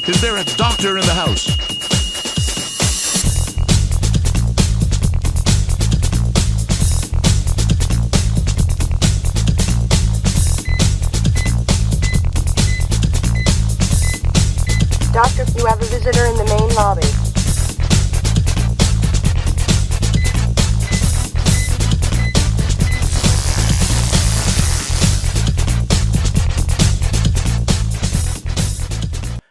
Is there a doctor in the house? Doctor, you have a visitor in the main lobby.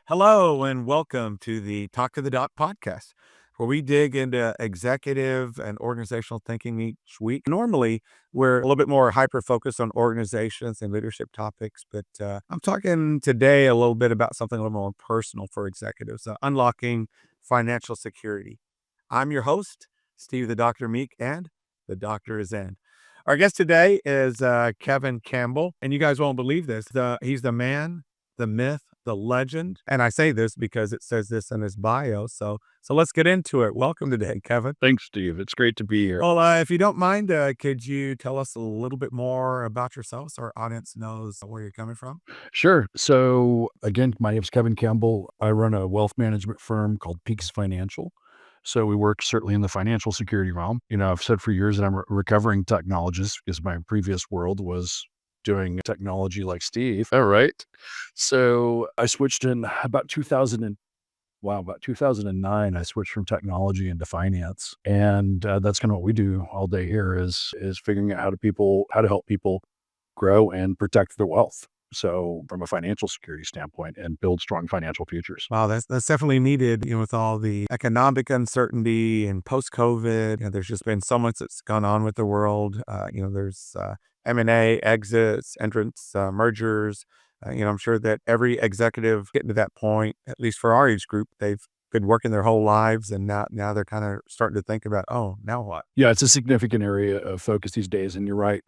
Hello and welcome to the Talk to the Doc podcast, where we dig into executive and organizational thinking each week. Normally, we're a little bit more hyper-focused on organizations and leadership topics, but I'm talking today a little bit about something a little more personal for executives, unlocking financial security. I'm your host, Steve the Dr. Meek, and the doctor is in. Our guest today is Kevin Campbell, and you guys won't believe this. He's the man, the myth, the legend. And I say this because it says this in his bio. So let's get into it. Welcome today, Kevin. Thanks, Steve. It's great to be here. Well, if you don't mind, could you tell us a little bit more about yourself so our audience knows where you're coming from? Sure. So again, my name is Kevin Campbell. I run a wealth management firm called Peaks Financial. So we work certainly in the financial security realm. I've said for years that I'm a recovering technologist because my previous world was doing technology like Steve. All right. So I switched in about 2009, I switched from technology into finance. And that's kind of what we do all day here is figuring out how to help people grow and protect their wealth. So from a financial security standpoint and build strong financial futures. Wow, that's definitely needed, with all the economic uncertainty and post-COVID. There's just been so much that's gone on with the world. There's M&A, exits, entrants, mergers. I'm sure that every executive getting to that point, at least for our age group, they've been working their whole lives, and now they're kind of starting to think about, oh, now what? Yeah, it's a significant area of focus these days, and you're right.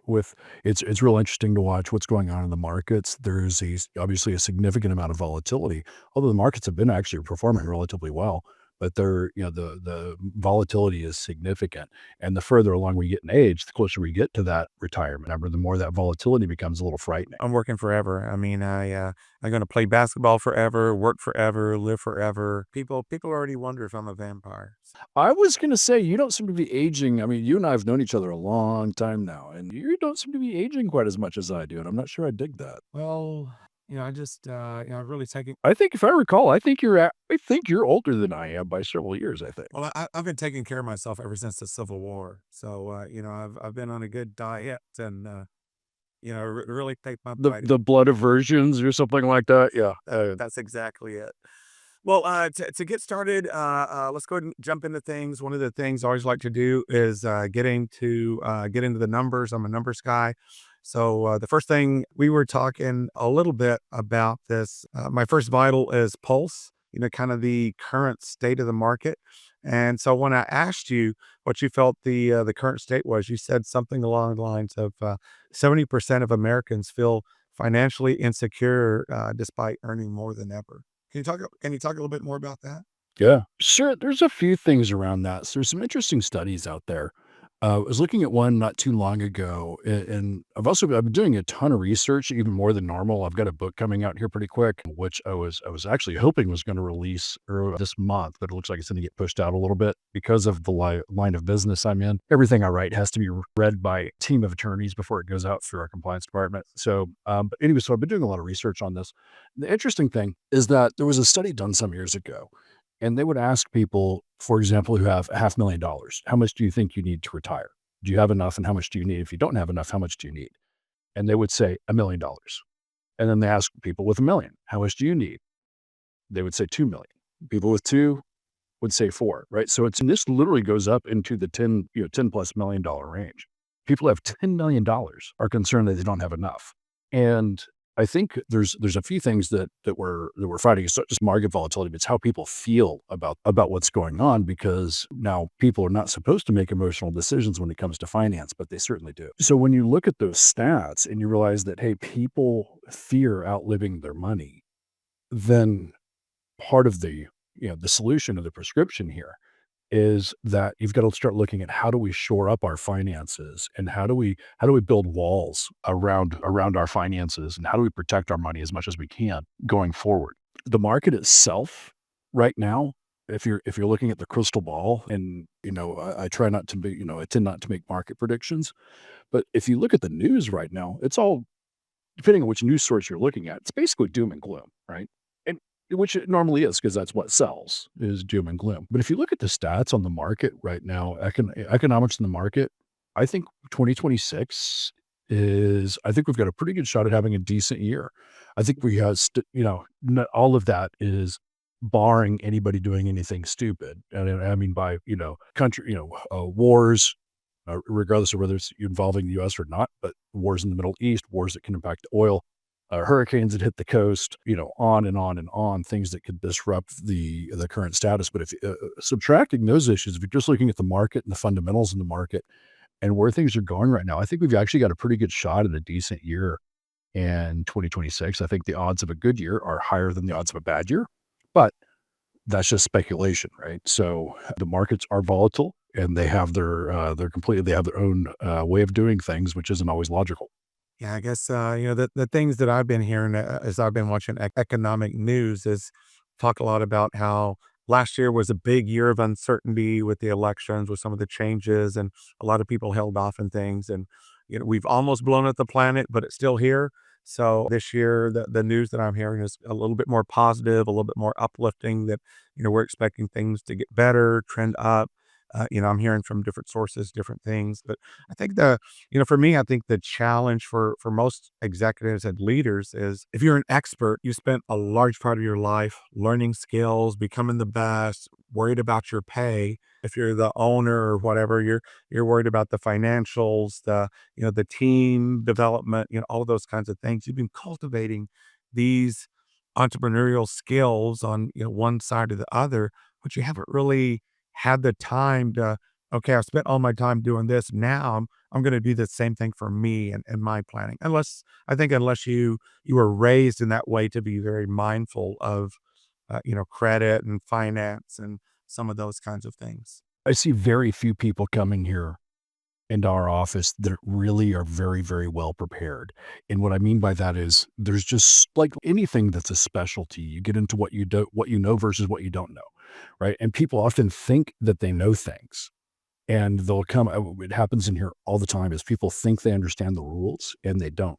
It's real interesting to watch what's going on in the markets. There's obviously a significant amount of volatility, although the markets have been actually performing relatively well. But the volatility is significant, and the further along we get in age, the closer we get to that retirement number, the more that volatility becomes a little frightening. I'm working forever. I mean, I'm going to play basketball forever, work forever, live forever. People already wonder if I'm a vampire. I was going to say, you don't seem to be aging. I mean, you and I have known each other a long time now, and you don't seem to be aging quite as much as I do, and I'm not sure I dig that. Well, I just, I've really taken. I think if I recall, I think you're older than I am by several years, I think. Well, I've been taking care of myself ever since the Civil War. So, I've been on a good diet and, really take my The blood aversions or something like that. Yeah. That's exactly it. Well, to get started, let's go ahead and jump into things. One of the things I always like to do is get into the numbers. I'm a numbers guy. So the first thing, we were talking a little bit about this. My first vital is pulse, kind of the current state of the market. And so when I asked you what you felt the current state was, you said something along the lines of 70% of Americans feel financially insecure despite earning more than ever. Can you talk a little bit more about that? Yeah. Sure. There's a few things around that. So there's some interesting studies out there. I was looking at one not too long ago, and I've been doing a ton of research, even more than normal. I've got a book coming out here pretty quick, which I was actually hoping was going to release this month, but it looks like it's going to get pushed out a little bit because of the line of business I'm in. Everything I write has to be read by a team of attorneys before it goes out through our compliance department. So, but anyway, so I've been doing a lot of research on this. The interesting thing is that there was a study done some years ago, and they would ask people, for example, who have $500,000, how much do you think you need to retire? Do you have enough, and how much do you need? If you don't have enough, how much do you need? And they would say $1 million. And then they ask people with $1 million, how much do you need? They would say 2 million. People with 2 would say 4, right? So this literally goes up into the $10 plus $1 million range. People who have $10 million are concerned that they don't have enough. And I think there's a few things that we're fighting. It's not just market volatility, but it's how people feel about what's going on, because now people are not supposed to make emotional decisions when it comes to finance, but they certainly do. So when you look at those stats and you realize that, hey, people fear outliving their money, then part of the solution of the prescription here is that you've got to start looking at how do we shore up our finances, and how do we build walls around our finances, and how do we protect our money as much as we can going forward. The market itself right now, if you're looking at the crystal ball and, I try not to be, I tend not to make market predictions, but if you look at the news right now, it's all depending on which news source you're looking at, it's basically doom and gloom, right? And which it normally is because that's what sells is doom and gloom. But if you look at the stats on the market right now, economics in the market, I think 2026 I think we've got a pretty good shot at having a decent year. I think we have, all of that is barring anybody doing anything stupid. And I mean by, country, wars, regardless of whether it's involving the US or not, but wars in the Middle East, wars that can impact oil, hurricanes that hit the coast, on and on and on, things that could disrupt the current status. But if subtracting those issues, if you're just looking at the market and the fundamentals in the market and where things are going right now, I think we've actually got a pretty good shot at a decent year in 2026. I think the odds of a good year are higher than the odds of a bad year, but that's just speculation, right? So the markets are volatile and they have their own way of doing things, which isn't always logical. Yeah, I guess, the things that I've been hearing as I've been watching economic news is talk a lot about how last year was a big year of uncertainty with the elections, with some of the changes, and a lot of people held off and things. And, we've almost blown up the planet, but it's still here. So this year, the news that I'm hearing is a little bit more positive, a little bit more uplifting that, we're expecting things to get better, trend up. I'm hearing from different sources, different things. But I think for me, I think the challenge for most executives and leaders is if you're an expert, you spent a large part of your life learning skills, becoming the best, worried about your pay. If you're the owner or whatever, you're worried about the financials, the team development, all of those kinds of things. You've been cultivating these entrepreneurial skills on one side or the other, but you haven't really had the time to, okay, I've spent all my time doing this. Now I'm going to do the same thing for me and my planning. Unless you were raised in that way to be very mindful of, credit and finance and some of those kinds of things. I see very few people coming here into our office that really are very, very well prepared. And what I mean by that is there's just like anything that's a specialty, you get into what you know versus what you don't know. Right. And people often think that they know things and they'll come. It happens in here all the time is people think they understand the rules and they don't.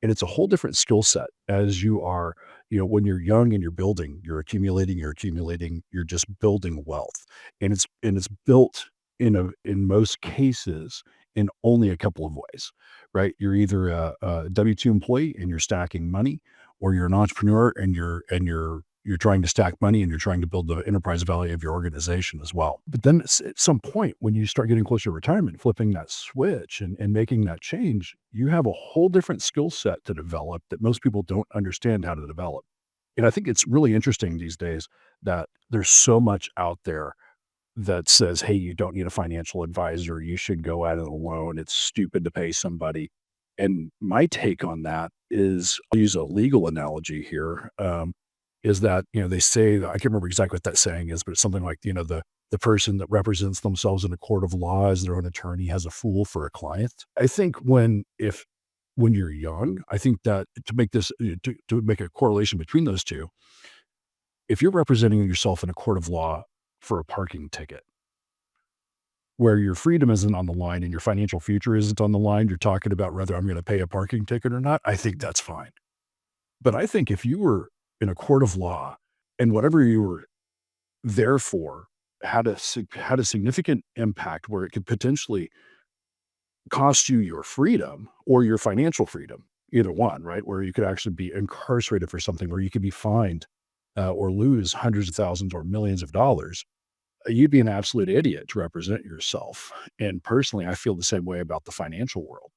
And it's a whole different skill set as you are, when you're young and you're accumulating, you're just building wealth. And it's built in most cases in only a couple of ways, right? You're either a W-2 employee and you're stacking money, or you're an entrepreneur and you're trying to stack money and you're trying to build the enterprise value of your organization as well. But then at some point, when you start getting closer to retirement, flipping that switch and making that change, you have a whole different skill set to develop that most people don't understand how to develop. And I think it's really interesting these days that there's so much out there that says, hey, you don't need a financial advisor. You should go at it alone. It's stupid to pay somebody. And my take on that is, I'll use a legal analogy here. Is that, they say, I can't remember exactly what that saying is, but it's something like, the person that represents themselves in a court of law as their own attorney has a fool for a client. I think when you're young, I think that to make this, to make a correlation between those two, if you're representing yourself in a court of law for a parking ticket, where your freedom isn't on the line and your financial future isn't on the line, you're talking about whether I'm going to pay a parking ticket or not, I think that's fine. But I think if you were in a court of law and whatever you were there for had a significant impact where it could potentially cost you your freedom or your financial freedom, either one, right? Where you could actually be incarcerated for something, or you could be fined or lose hundreds of thousands or millions of dollars. You'd be an absolute idiot to represent yourself. And personally, I feel the same way about the financial world.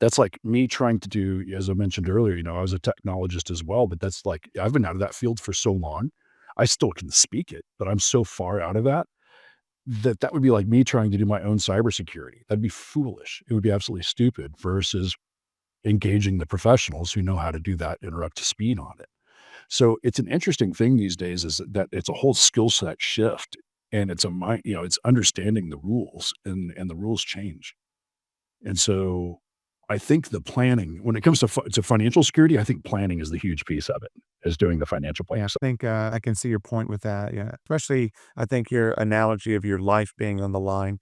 That's like me trying to do, as I mentioned earlier, I was a technologist as well, but that's like, I've been out of that field for so long. I still can speak it, but I'm so far out of that would be like me trying to do my own cybersecurity. That'd be foolish. It would be absolutely stupid versus engaging the professionals who know how to do that and are up to speed on it. So it's an interesting thing these days is that it's a whole skill set shift and it's a mind, it's understanding the rules and the rules change. And so I think the planning, when it comes to financial security, I think planning is the huge piece of it. as doing the financial plan. I think I can see your point with that. Yeah, especially I think your analogy of your life being on the line.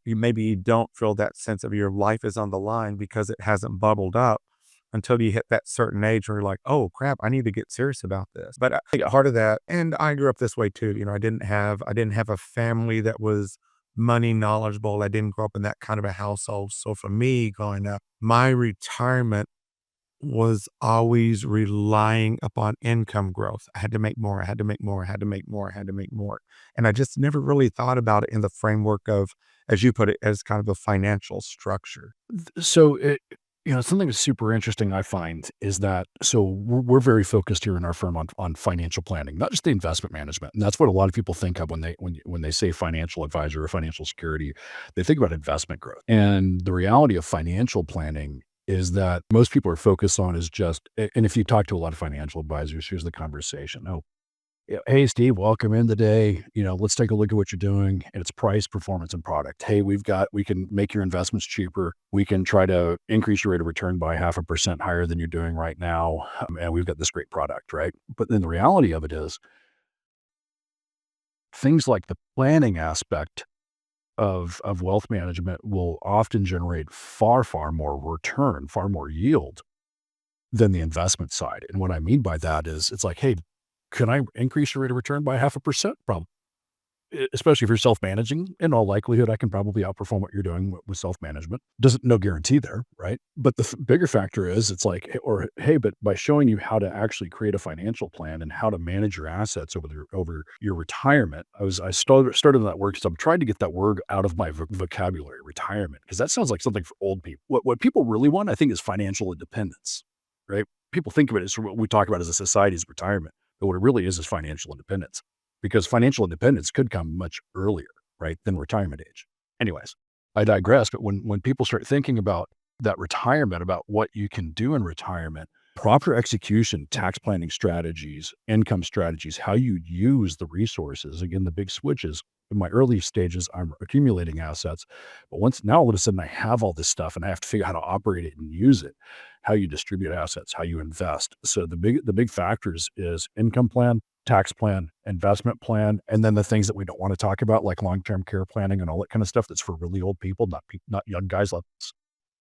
Maybe you don't feel that sense of your life is on the line because it hasn't bubbled up until you hit that certain age where you're like, oh crap, I need to get serious about this. But I think part of that, and I grew up this way too. I didn't have a family that was money knowledgeable. I didn't grow up in that kind of a household. So for me, growing up, my retirement was always relying upon income growth. I had to make more, I had to make more, I had to make more, I had to make more. And I just never really thought about it in the framework of, as you put it, as kind of a financial structure. So something that's super interesting I find is that we're very focused here in our firm on financial planning, not just the investment management. And that's what a lot of people think of when they say financial advisor or financial security. They think about investment growth. And the reality of financial planning is that most people are focused on is just, and if you talk to a lot of financial advisors, here's the conversation. Oh, yeah, hey, Steve, welcome in today. Let's take a look at what you're doing. And it's price, performance, and product. Hey, we can make your investments cheaper. We can try to increase your rate of return by 0.5% higher than you're doing right now. And we've got this great product, right? But then the reality of it is things like the planning aspect of wealth management will often generate far, far more return, far more yield than the investment side. And what I mean by that is it's like, hey, can I increase your rate of return by 0.5%? Problem. Especially if you're self-managing, in all likelihood, I can probably outperform what you're doing with self-management. No guarantee there, right? But the bigger factor is it's like, hey, but by showing you how to actually create a financial plan and how to manage your assets over your retirement, I started that word because I'm trying to get that word out of my vocabulary, retirement, because that sounds like something for old people. What people really want, I think, is financial independence, right? People think of it as what we talk about as a society's retirement, but what it really is financial independence. Because financial independence could come much earlier, right, than retirement age. Anyways, I digress, but when people start thinking about that retirement, about what you can do in retirement, proper execution, tax planning strategies, income strategies, how you use the resources, again, the big switches. In my early stages, I'm accumulating assets, but now all of a sudden I have all this stuff and I have to figure out how to operate it and use it, how you distribute assets, how you invest. So the big factors is income plan, tax plan, investment plan, and then the things that we don't want to talk about, like long-term care planning and all that kind of stuff that's for really old people, not young guys like us.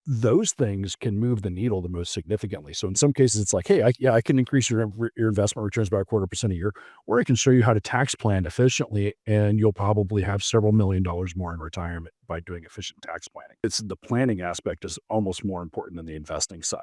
Those things can move the needle the most significantly. So in some cases, it's like, hey, I can increase your investment returns by 0.25% a year, or I can show you how to tax plan efficiently, and you'll probably have several $1 million more in retirement by doing efficient tax planning. It's the planning aspect is almost more important than the investing side.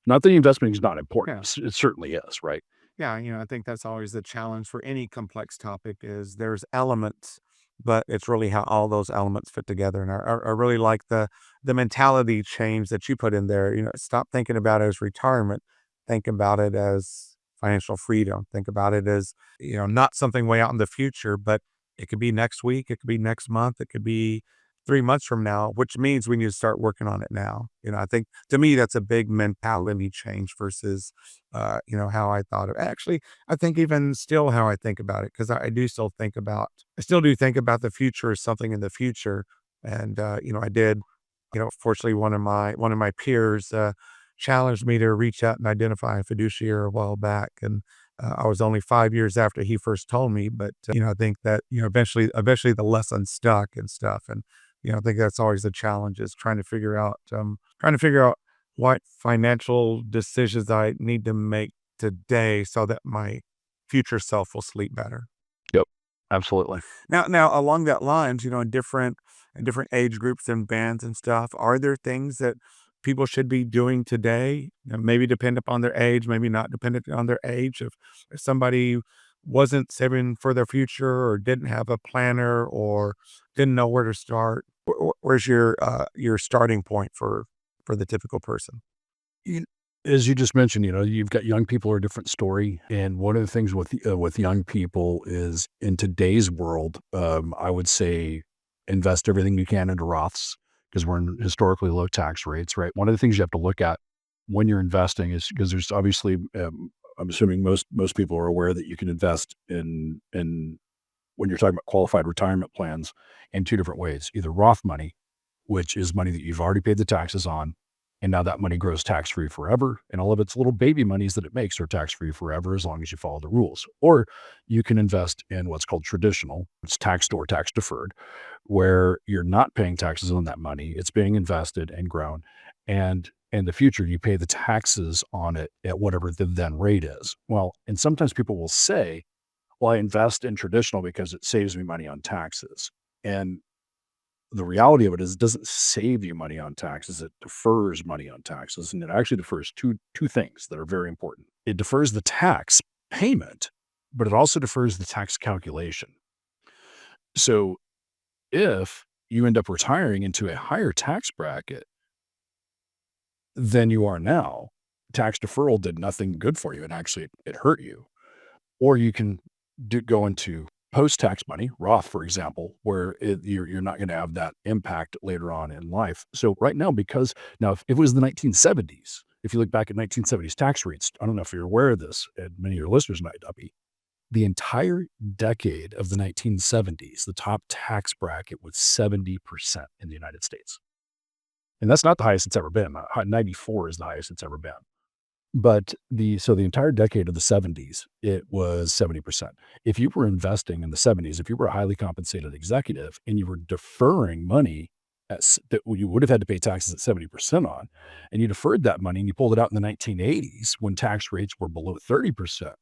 Not that the investing is not important. It certainly is, right? Yeah, I think that's always the challenge for any complex topic is there's elements, but it's really how all those elements fit together. And I really like the mentality change that you put in there. Stop thinking about it as retirement. Think about it as financial freedom. Think about it as, not something way out in the future, but it could be next week, it could be next month, it could be 3 months from now, which means we need to start working on it now. I think to me that's a big mentality change versus how I thought of actually, I think even still how I think about it, because I still do think about the future as something in the future. And I did, fortunately one of my peers challenged me to reach out and identify a fiduciary a while back. And I was only 5 years after he first told me, but I think that eventually the lesson stuck and stuff. And I think that's always the challenge is trying to figure out what financial decisions I need to make today so that my future self will sleep better. Yep, absolutely. Now along that lines, in different age groups and bands and stuff, are there things that people should be doing today? Maybe depend upon their age, maybe not dependent on their age. If somebody wasn't saving for their future or didn't have a planner or didn't know where to start, where's your starting point for the typical person? You- As you just mentioned, you've got young people are a different story. And one of the things with young people is in today's world, I would say invest everything you can into Roths because we're in historically low tax rates, right? One of the things you have to look at when you're investing is because there's obviously, I'm assuming most people are aware that you can invest in when you're talking about qualified retirement plans in two different ways, either Roth money, which is money that you've already paid the taxes on, And now that money grows tax-free forever, and all of its little baby monies that it makes are tax-free forever as long as you follow the rules. Or you can invest in what's called traditional. It's taxed or tax deferred, where you're not paying taxes on that money. It's being invested and grown. And in the future, you pay the taxes on it at whatever the then rate is. Well, and sometimes people will say, well, I invest in traditional because it saves me money on taxes. And the reality of it is it doesn't save you money on taxes. It defers money on taxes. And it actually defers two things that are very important. It defers the tax payment, but it also defers the tax calculation. So if you end up retiring into a higher tax bracket than you are now, tax deferral did nothing good for you. And actually it hurt you. Or you can go into post-tax money, Roth, for example, where you're not going to have that impact later on in life. So right now, because now if it was the 1970s, if you look back at 1970s tax rates, I don't know if you're aware of this, and many of your listeners might not be, the entire decade of the 1970s, the top tax bracket was 70% in the United States. And that's not the highest it's ever been. 94 is the highest it's ever been. But the entire decade of the 70s, it was 70%. If you were investing in the 70s, if you were a highly compensated executive and you were deferring money that you would have had to pay taxes at 70% on, and you deferred that money and you pulled it out in the 1980s when tax rates were below 30%,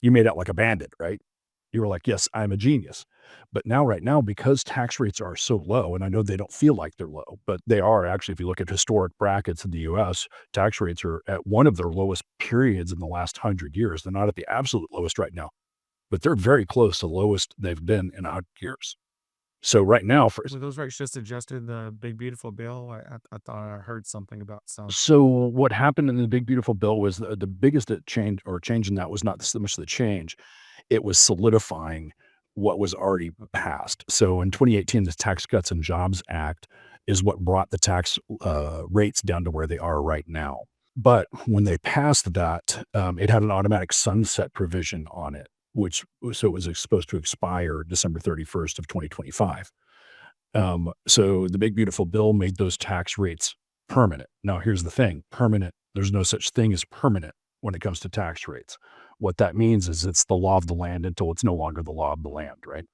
you made out like a bandit, right? You were like, yes, I'm a genius. But now, right now, because tax rates are so low, and I know they don't feel like they're low, but they are actually, if you look at historic brackets in the US, tax rates are at one of their lowest periods in the last 100 years. They're not at the absolute lowest right now, but they're very close to the lowest they've been in 100 years. So right now, Were those rates just adjusted the big beautiful bill? I thought I heard something about some. so what happened in the Big Beautiful Bill was the biggest change in that was not so much the change. It was solidifying what was already passed. So in 2018, the Tax Cuts and Jobs Act is what brought the tax rates down to where they are right now. But when they passed that, it had an automatic sunset provision on it, so it was supposed to expire December 31st of 2025. So the Big Beautiful Bill made those tax rates permanent. Now, here's the thing, permanent, there's no such thing as permanent when it comes to tax rates. What that means is it's the law of the land until it's no longer the law of the land, right?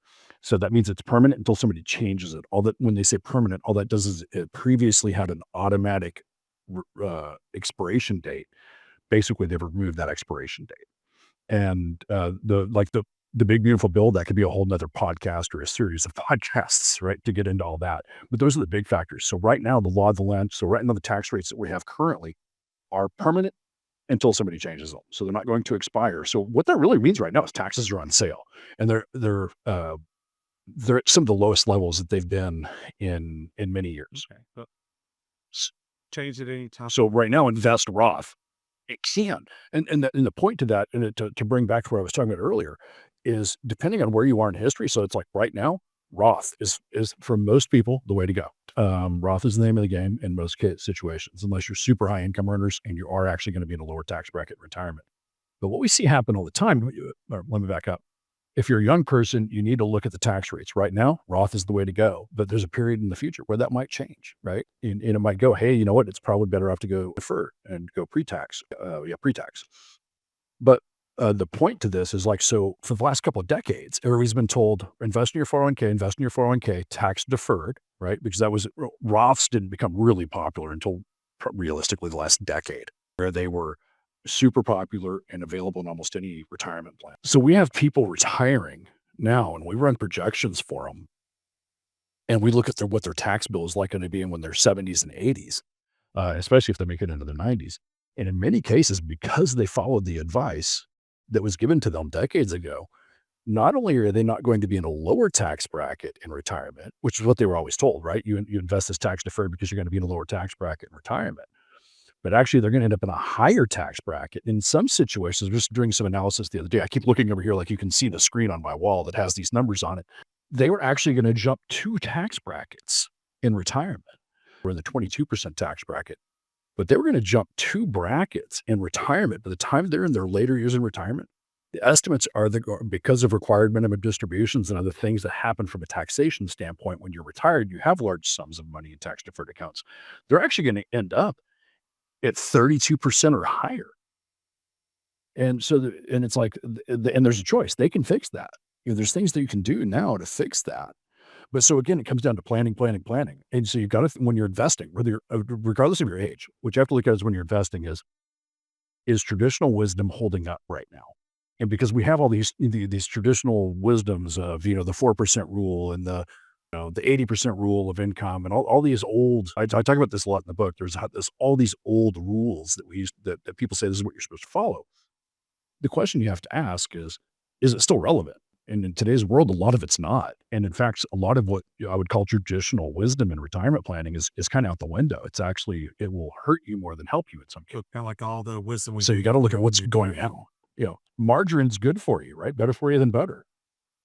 So that means it's permanent until somebody changes it. When they say permanent, all that does is it previously had an automatic expiration date. Basically, they've removed that expiration date. And the Big Beautiful Bill, that could be a whole nother podcast or a series of podcasts, right, to get into all that. But those are the big factors. So right now, the law of the land, so right now the tax rates that we have currently are permanent until somebody changes them. So they're not going to expire. So what that really means right now is taxes are on sale, and they're at some of the lowest levels that they've been in many years. Okay. But change at any time. So right now, invest Roth. It can. And the point to that, and to bring back to what I was talking about earlier, is depending on where you are in history. So it's like right now, Roth is for most people the way to go. Roth is the name of the game in most situations, unless you're super high income earners and you are actually going to be in a lower tax bracket in retirement. But what we see happen all the time, let me back up. If you're a young person, you need to look at the tax rates. Right now, Roth is the way to go, but there's a period in the future where that might change, right? And it might go, hey, you know what? It's probably better off to go defer and go pre-tax. Pre-tax. But the point to this is so for the last couple of decades, everybody's been told, invest in your 401k, tax deferred, right? Because Roths didn't become really popular until realistically the last decade, where they were super popular and available in almost any retirement plan. So we have people retiring now, and we run projections for them. And we look at what their tax bill is going to be when they're 70s and 80s, especially if they make it into their 90s. And in many cases, because they followed the advice that was given to them decades ago, not only are they not going to be in a lower tax bracket in retirement, which is what they were always told, right? You invest this tax deferred because you're going to be in a lower tax bracket in retirement. But actually, they're going to end up in a higher tax bracket. In some situations, just doing some analysis the other day, I keep looking over here like you can see the screen on my wall that has these numbers on it. They were actually going to jump 2 tax brackets in retirement. We're in the 22% tax bracket. But they were going to jump 2 brackets in retirement. By the time they're in their later years in retirement, The estimates are because of required minimum distributions and other things that happen from a taxation standpoint. When you're retired, you have large sums of money in tax deferred accounts. They're actually going to end up at 32% or higher. And so, and it's like, and there's a choice. They can fix that. There's things that you can do now to fix that. But so again, it comes down to planning, planning, planning. And so you've got to, when you're investing, whether you're, regardless of your age, what you have to look at is when you're investing is traditional wisdom holding up right now? And because we have all these traditional wisdoms of, the 4% rule and the 80% rule of income and all these old, I talk about this a lot in the book. There's all these old rules that we used that people say this is what you're supposed to follow. The question you have to ask is it still relevant? And in today's world, a lot of it's not. And in fact, a lot of what I would call traditional wisdom in retirement planning is kind of out the window. It will hurt you more than help you in some cases. Kind of like all the wisdom. So you got to look at what's going on. Margarine's good for you, right? Better for you than butter.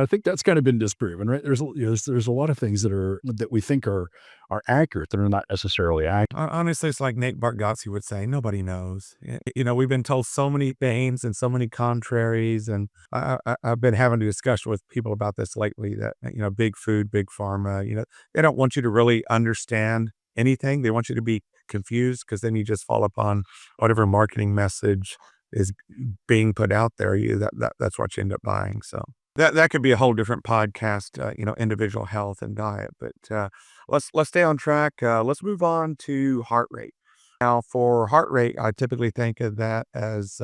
I think that's kind of been disproven, right? There's a lot of things that we think are accurate that are not necessarily accurate. Honestly, it's like Nate Bargatze would say, nobody knows. We've been told so many things and so many contraries. And I've been having a discussion with people about this lately that, big food, big pharma, they don't want you to really understand anything. They want you to be confused because then you just fall upon whatever marketing message is being put out there. That's what you end up buying. So. That could be a whole different podcast, individual health and diet. But let's stay on track. Let's move on to heart rate. Now, for heart rate, I typically think of that as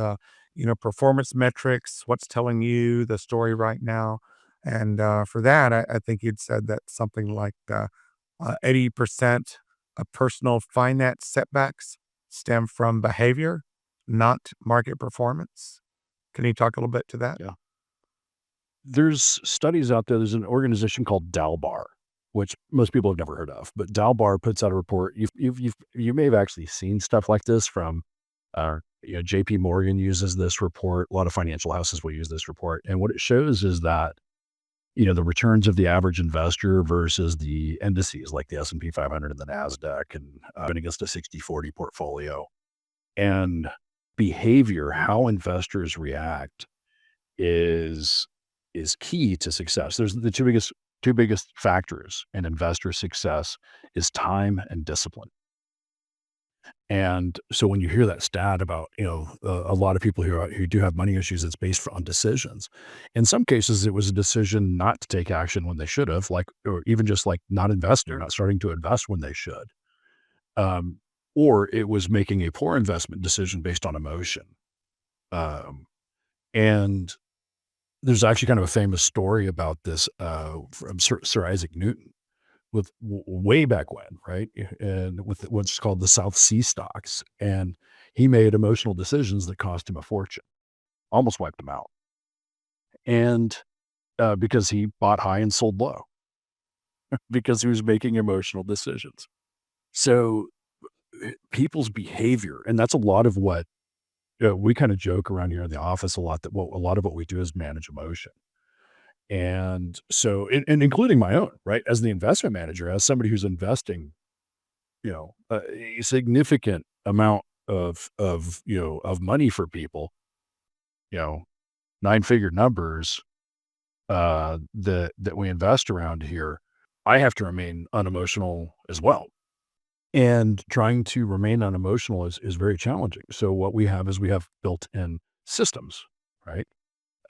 performance metrics. What's telling you the story right now? And for that, I think you'd said that something like 80% of personal finance setbacks stem from behavior, not market performance. Can you talk a little bit to that? Yeah. There's studies out there. There's an organization called Dalbar, which most people have never heard of, but Dalbar puts out a report. You may have actually seen stuff like this from, JP Morgan uses this report. A lot of financial houses will use this report. And what it shows is that, the returns of the average investor versus the indices like the S&P 500 and the NASDAQ and against a 60-40 portfolio and behavior, how investors react is key to success. There's the two biggest factors in investor success is time and discipline. And so when you hear that stat about, a lot of people who do have money issues, it's based on decisions. In some cases, it was a decision not to take action when they should have, or even just like not investing, not starting to invest when they should. Or it was making a poor investment decision based on emotion. And there's actually kind of a famous story about this from Sir Isaac Newton with way back when, right? And with what's called the South Sea stocks. And he made emotional decisions that cost him a fortune, almost wiped him out. And because he bought high and sold low, because he was making emotional decisions. So people's behavior, and that's a lot of what we kind of joke around here in the office a lot that a lot of what we do is manage emotion. And so, and including my own, right? As the investment manager, as somebody who's investing, a significant amount of money for people, 9-figure numbers, that we invest around here, I have to remain unemotional as well. And trying to remain unemotional is very challenging. So what we have built-in systems, right,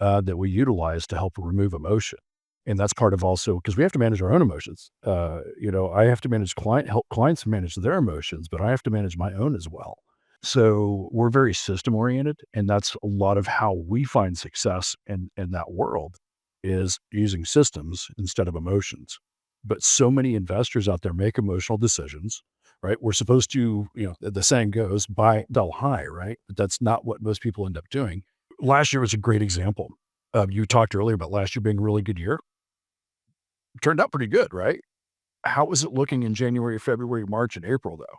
that we utilize to help remove emotion. And that's part of also because we have to manage our own emotions. I have to help clients manage their emotions, but I have to manage my own as well. So we're very system oriented, and that's a lot of how we find success in that world is using systems instead of emotions. But so many investors out there make emotional decisions. Right. We're supposed to, the saying goes, buy, sell high, right? But that's not what most people end up doing. Last year was a great example. You talked earlier about last year being a really good year. It turned out pretty good, right? How was it looking in January, February, March, and April, though?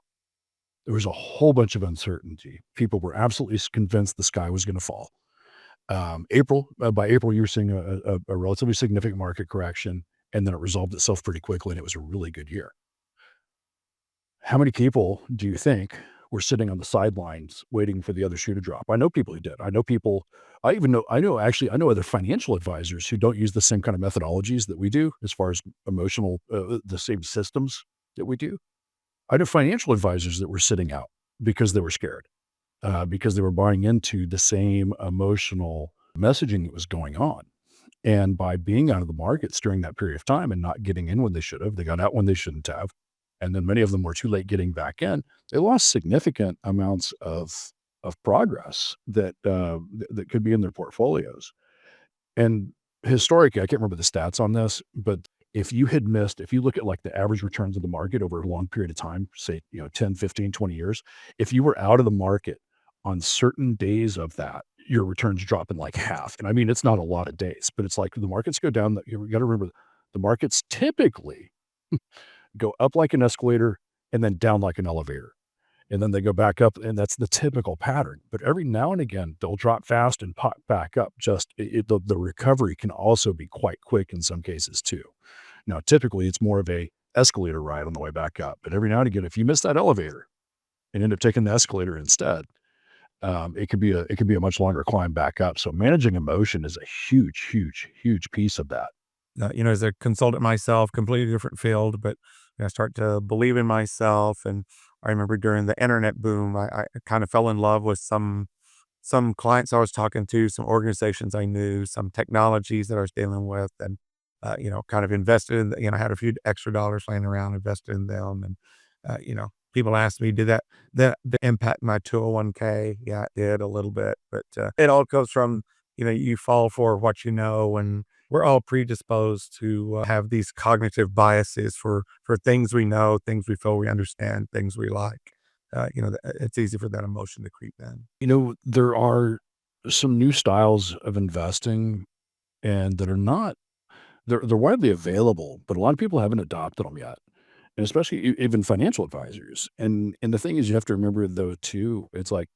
There was a whole bunch of uncertainty. People were absolutely convinced the sky was going to fall. By April, you were seeing a relatively significant market correction, and then it resolved itself pretty quickly, and it was a really good year. How many people do you think were sitting on the sidelines waiting for the other shoe to drop. I know people who did. I know people. I know other financial advisors who don't use the same kind of methodologies that we do as far as emotional, the same systems that we do. I know financial advisors that were sitting out because they were scared, because they were buying into the same emotional messaging that was going on. And by being out of the markets during that period of time and not getting in when they should have, they got out when they shouldn't have. And then many of them were too late getting back in. They lost significant amounts of progress that could be in their portfolios. And historically, I can't remember the stats on this, but if you look at like the average returns of the market over a long period of time, say, 10, 15, 20 years, if you were out of the market on certain days of that, your returns drop in like half. And I mean, it's not a lot of days, but it's like the markets go down. You got to remember the markets typically go up like an escalator and then down like an elevator. And then they go back up, and that's the typical pattern. But every now and again, they'll drop fast and pop back up. The recovery can also be quite quick in some cases too. Now, typically, it's more of a escalator ride on the way back up. But every now and again, if you miss that elevator and end up taking the escalator instead, it could be a much longer climb back up. So managing emotion is a huge, huge, huge piece of that. As a consultant myself, completely different field, but I start to believe in myself. And I remember during the internet boom, I kind of fell in love with some clients I was talking to, some organizations I knew, some technologies that I was dealing with, and kind of invested in. I had a few extra dollars laying around, invested in them, and people asked me, did that impact my 201k? Yeah, it did a little bit, but it all goes from you fall for what you know, and we're all predisposed to have these cognitive biases for things we know, things we feel we understand, things we like. It's easy for that emotion to creep in. There are some new styles of investing and that are not, they're widely available, but a lot of people haven't adopted them yet. And especially even financial advisors. And the thing is, you have to remember though, too, it's like,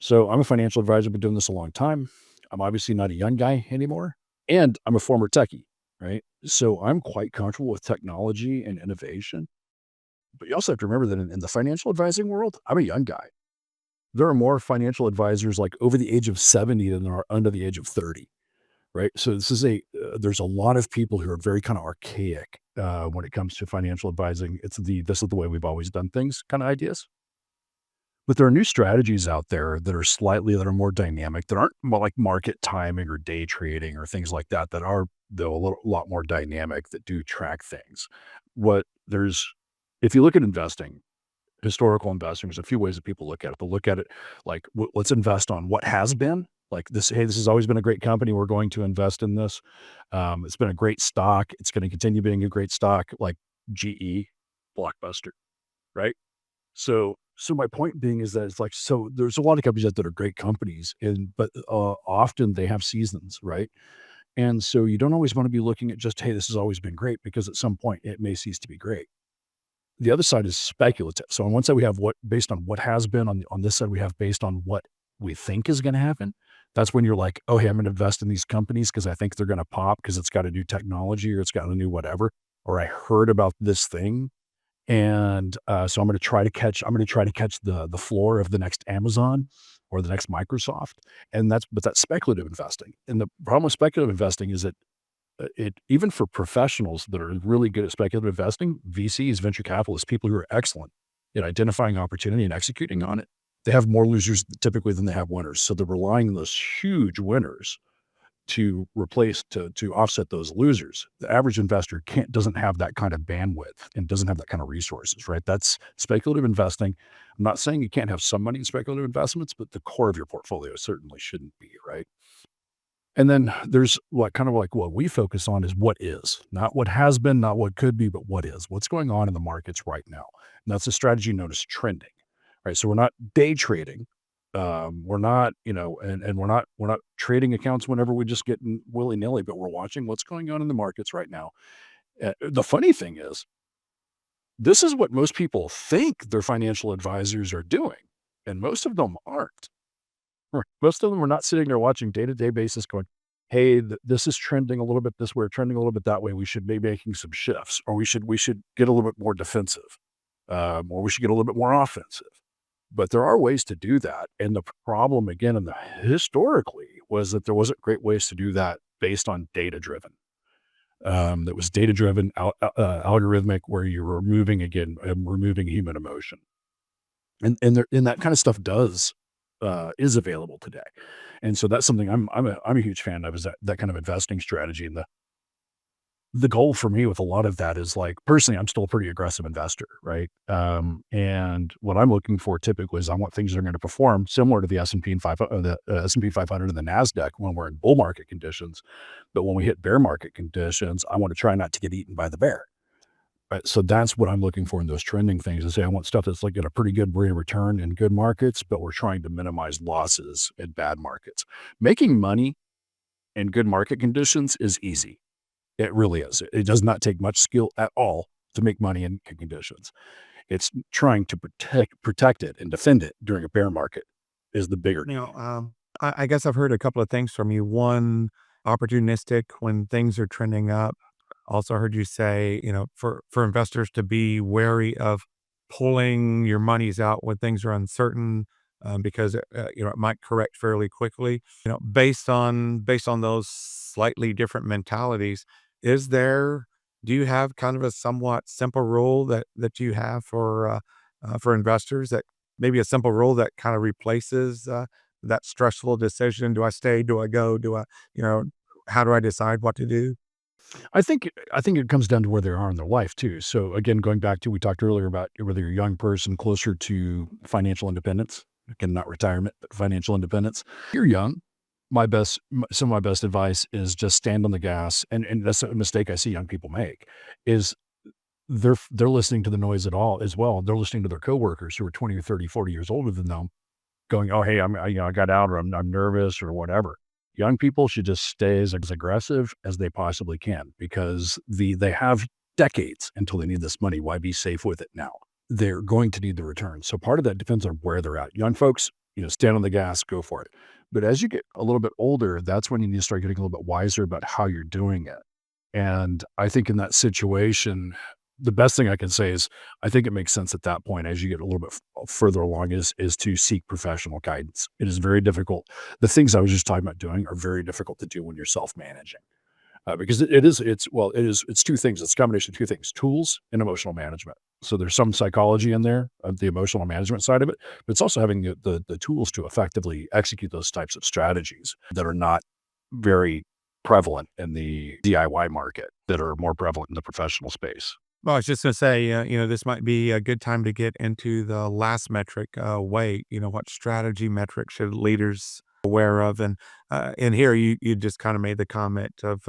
so I'm a financial advisor, been doing this a long time. I'm obviously not a young guy anymore. And I'm a former techie, right? So I'm quite comfortable with technology and innovation. But you also have to remember that in the financial advising world, I'm a young guy. There are more financial advisors like over the age of 70 than there are under the age of 30, right? So there's a lot of people who are very kind of archaic when it comes to financial advising. This is the way we've always done things kind of ideas. But there are new strategies out there that are more dynamic, that aren't more like market timing or day trading or things like that, that are though lot more dynamic, that do track things. If you look at investing, historical investing, there's a few ways that people look at it. They'll look at it like, let's invest on what has been. Like this, hey, this has always been a great company. We're going to invest in this. It's been a great stock. It's going to continue being a great stock, like GE, Blockbuster, right? So my point being is that it's like, so there's a lot of companies that are great companies, but often they have seasons, right? And so you don't always want to be looking at just, hey, this has always been great, because at some point it may cease to be great. The other side is speculative. So on one side we have based on what has been. On this side we have based on what we think is going to happen. That's when you're like, oh, hey, I'm going to invest in these companies because I think they're going to pop because it's got a new technology or it's got a new whatever, or I heard about this thing. And so I'm going to try to catch the floor of the next Amazon or the next Microsoft. But that's speculative investing. And the problem with speculative investing is that even for professionals that are really good at speculative investing, VCs, venture capitalists, people who are excellent at identifying opportunity and executing on it, they have more losers typically than they have winners. So they're relying on those huge winners to offset those losers. The average investor doesn't have that kind of bandwidth and doesn't have that kind of resources, right? That's speculative investing. I'm not saying you can't have some money in speculative investments, but the core of your portfolio certainly shouldn't be, right? And then there's what we focus on is what is, not what has been, not what could be, but what is, what's going on in the markets right now. And that's a strategy known as trending, right? So we're not day trading. We're not, and we're not trading accounts whenever we just get willy nilly, but we're watching what's going on in the markets right now. The funny thing is, this is what most people think their financial advisors are doing, and most of them aren't. Most of them are not sitting there watching day-to-day basis going, hey, this is trending a little bit this way, trending a little bit that way. We should be making some shifts, or we should get a little bit more defensive, or we should get a little bit more offensive. But there are ways to do that. And the problem, again, historically, was that there wasn't great ways to do that based on data driven. That was data driven, algorithmic, where you're removing human emotion. And that kind of stuff is available today. And so that's something I'm a huge fan of, is that kind of investing strategy. And the goal for me with a lot of that is, like, personally, I'm still a pretty aggressive investor, right? And what I'm looking for typically is I want things that are going to perform similar to the S&P 500 and the Nasdaq when we're in bull market conditions. But when we hit bear market conditions, I want to try not to get eaten by the bear. Right. So that's what I'm looking for in those trending things, is say I want stuff that's like at a pretty good rate of return in good markets, but we're trying to minimize losses in bad markets. Making money in good market conditions is easy. It really is. It does not take much skill at all to make money in good conditions. It's trying to protect it and defend it during a bear market is the bigger. I guess I've heard a couple of things from you. One, opportunistic when things are trending up. Also heard you say, for investors to be wary of pulling your monies out when things are uncertain, because it might correct fairly quickly. Based on those slightly different mentalities, do you have kind of a somewhat simple rule that you have for investors, that maybe a simple rule that kind of replaces that stressful decision? Do I stay? Do I go? How do I decide what to do? I think it comes down to where they are in their life too. So again, going back to, we talked earlier about whether you're a young person closer to financial independence, again, not retirement, but financial independence. If you're young, some of my best advice is just stand on the gas. And that's a mistake I see young people make, is they're listening to the noise at all as well. They're listening to their coworkers who are 20 or 30, 40 years older than them, going, "Oh, hey, I got out, or I'm nervous," or whatever. Young people should just stay as aggressive as they possibly can, because they have decades until they need this money. Why be safe with it now? They're going to need the return. So part of that depends on where they're at. Young folks, stand on the gas, go for it. But as you get a little bit older, that's when you need to start getting a little bit wiser about how you're doing it. And I think in that situation, the best thing I can say is I think it makes sense at that point, as you get a little bit further along, is to seek professional guidance. It is very difficult. The things I was just talking about doing are very difficult to do when you're self-managing, because it's two things. It's a combination of two things: tools and emotional management. So there's some psychology in there of the emotional management side of it, but it's also having the tools to effectively execute those types of strategies that are not very prevalent in the DIY market, that are more prevalent in the professional space. Well, I was just going to say, this might be a good time to get into the last metric, weight. What strategy metric should leaders be aware of? And here you just kind of made the comment of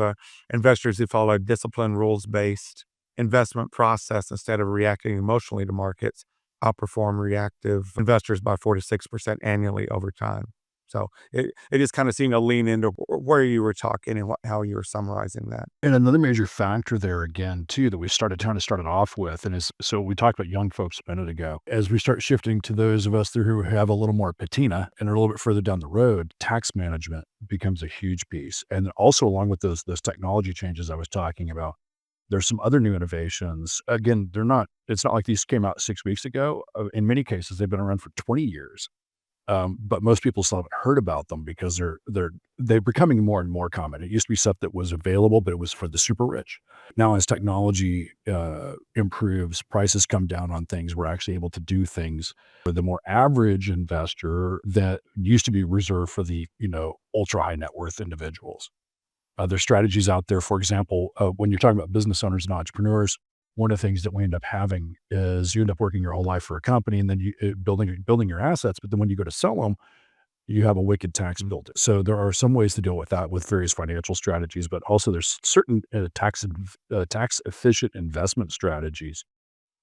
investors who follow a disciplined, rules-based investment process instead of reacting emotionally to markets outperform reactive investors by 4 to 6% annually over time. So it just kind of seemed to lean into where you were talking and how you were summarizing that. And another major factor there, again, too, that we started off with, and is, so we talked about young folks a minute ago. As we start shifting to those of us who have a little more patina and are a little bit further down the road, tax management becomes a huge piece. And also, along with those technology changes I was talking about, there's some other new innovations. Again, it's not like these came out 6 weeks ago. In many cases, they've been around for 20 years. But most people still haven't heard about them because they're becoming more and more common. It used to be stuff that was available, but it was for the super rich. Now, as technology improves, prices come down on things. We're actually able to do things for the more average investor that used to be reserved for the ultra high net worth individuals. There's strategies out there. For example, when you're talking about business owners and entrepreneurs, one of the things that we end up having is you end up working your whole life for a company, and then you building your assets. But then when you go to sell them, you have a wicked tax bill. So there are some ways to deal with that with various financial strategies, but also there's certain tax efficient investment strategies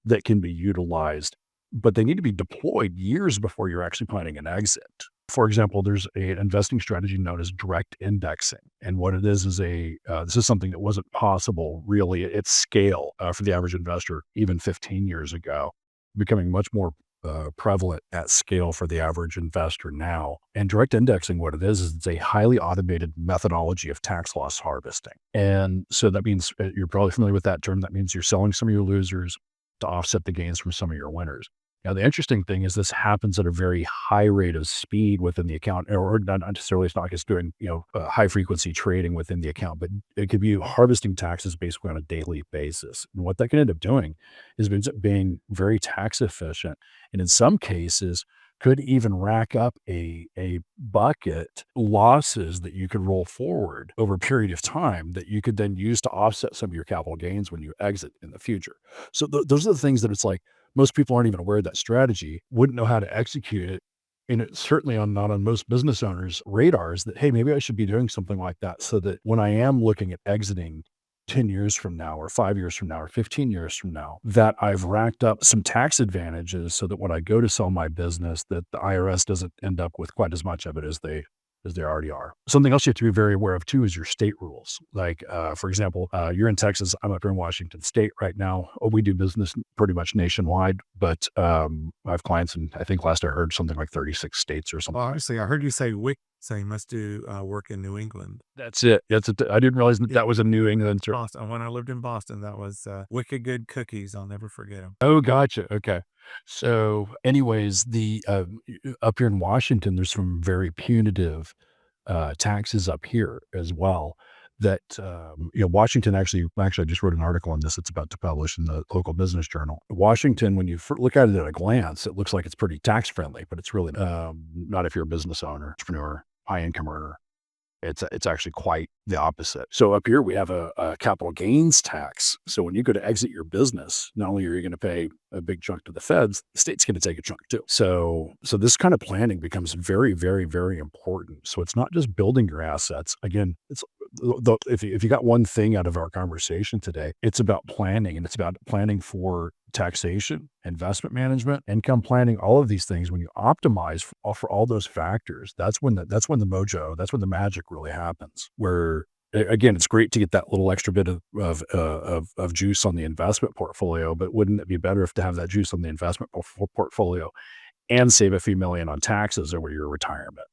that can be utilized, but they need to be deployed years before you're actually planning an exit. For example, there's an investing strategy known as direct indexing. And what it is this is something that wasn't possible really at scale for the average investor even 15 years ago, becoming much more prevalent at scale for the average investor now. And direct indexing, what it is it's a highly automated methodology of tax loss harvesting. And so that means, you're probably familiar with that term, that means you're selling some of your losers to offset the gains from some of your winners. Now, the interesting thing is this happens at a very high rate of speed within the account, or not necessarily it's not just doing, high frequency trading within the account, but it could be harvesting taxes basically on a daily basis. And what that can end up doing is being very tax efficient. And in some cases, could even rack up a bucket losses that you could roll forward over a period of time that you could then use to offset some of your capital gains when you exit in the future. So those are the things that it's like most people aren't even aware of that strategy, wouldn't know how to execute it. And it's certainly not on most business owners' radars that, hey, maybe I should be doing something like that so that when I am looking at exiting 10 years from now or 5 years from now or 15 years from now, that I've racked up some tax advantages so that when I go to sell my business, that the IRS doesn't end up with quite as much of it as they already are. Something else you have to be very aware of too is your state rules. Like, for example, you're in Texas. I'm up here in Washington State right now. We do business pretty much nationwide, but I have clients in, I think last I heard, something like 36 states or something. Well, honestly, I heard you say Wick, so you must do work in New England. That's it. I didn't realize that was a New England term. Boston. When I lived in Boston, that was wicked good cookies. I'll never forget them. Oh, gotcha. Okay. So, anyways, up here in Washington, there's some very punitive taxes up here as well. That Washington I just wrote an article on this. It's about to publish in the local business journal. Washington, when you look at it at a glance, it looks like it's pretty tax friendly, but it's really not if you're a business owner, entrepreneur, high income earner. It's actually quite the opposite. So up here we have a capital gains tax. So when you go to exit your business, not only are you going to pay a big chunk to the feds, the state's going to take a chunk too. So this kind of planning becomes very, very, very important. So it's not just building your assets. Again, if you got one thing out of our conversation today, it's about planning, and it's about planning for taxation, investment management, income planning, all of these things. When you optimize for all those factors, that's when the magic really happens. Where again, it's great to get that little extra bit of juice on the investment portfolio, but wouldn't it be better to have that juice on the investment portfolio and save a few million on taxes over your retirement?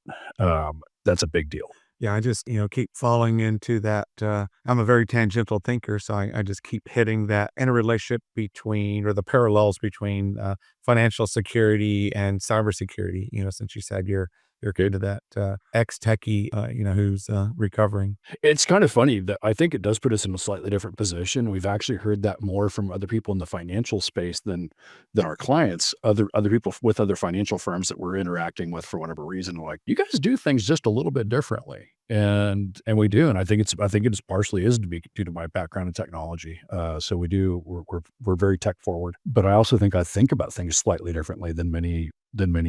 That's a big deal. Yeah, I just, keep falling into that. I'm a very tangential thinker, so I just keep hitting that interrelationship between, or the parallels between financial security and cybersecurity. Since you said you're good to that ex-techie, who's recovering. It's kind of funny that I think it does put us in a slightly different position. We've actually heard that more from other people in the financial space than our clients, other people with other financial firms that we're interacting with for whatever reason. Like, you guys do things just a little bit differently, and we do. And I think it's partially is due to my background in technology. So we're very tech forward, but I also think I think about things slightly differently than many